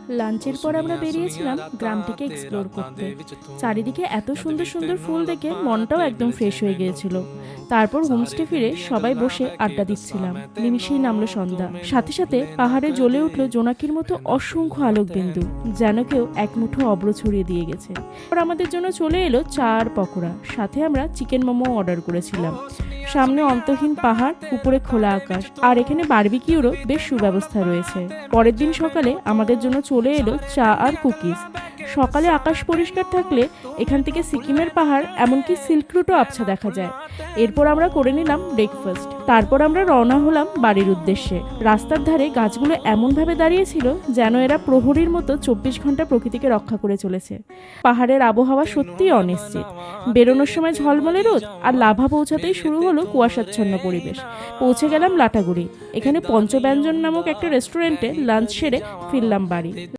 লাঞ্চের পর আমরা বেরিয়েছিলাম গ্রামটিকে এক্সপ্লোর করতে। চারিদিকে এত সুন্দর সুন্দর ফুল দেখে মনটাও একদম ফ্রেশ হয়ে গিয়েছিল। তারপর হোমস্টে ফিরে সবাই বসে আড্ডা দিচ্ছিলাম। নিমিষেই নামলো সন্ধ্যা, সাথে সাথে পাহাড়ে জ্বলে উঠলো জোনাকির মতো অসংখ্য আলোক বিন্দু, যেন কেউ এক মুঠো অব্র ছড়িয়ে দিয়ে গেছে। আর আমাদের জন্য চলে এলো চা আর পকোড়া, সাথে আমরা চিকেন মোমো অর্ডার করেছিলাম। সামনে অন্তহীন পাহাড়, উপরে খোলা আকাশ, আর এখানে বারবিকিউরও বেশ সুব্যবস্থা রয়েছে। পরের দিন সকালে আমাদের জন্য চলে এলো চা আর কুকিজ। সকালে আকাশ পরিষ্কার থাকলে এখান থেকে সিকিমের পাহাড় এমনকি সিল্ক রুটও আবছা দেখা যায়। এরপর আমরা করে নিলাম ব্রেকফাস্ট। তারপর আমরা রওনা হলাম বাড়ির উদ্দেশ্যে। রাস্তার ধারে গাছগুলো এমনভাবে দাঁড়িয়েছিল যেন এরা প্রহরীর মতো 24 ঘন্টা প্রকৃতিকে রক্ষা করে চলেছে। পাহাড়ের আবহাওয়া সত্যিই অনিশ্চিত। বেরোনোর সময় ঝলমলে রোদ, আর লাভা পৌঁছাতেই শুরু হলো কুয়াশাচ্ছন্ন পরিবেশ। পৌঁছে গেলাম লাটাগুড়ি। এখানে পঞ্চব্যঞ্জন নামক একটা রেস্টুরেন্টে লাঞ্চ সেরে ফিরলাম বাড়ি।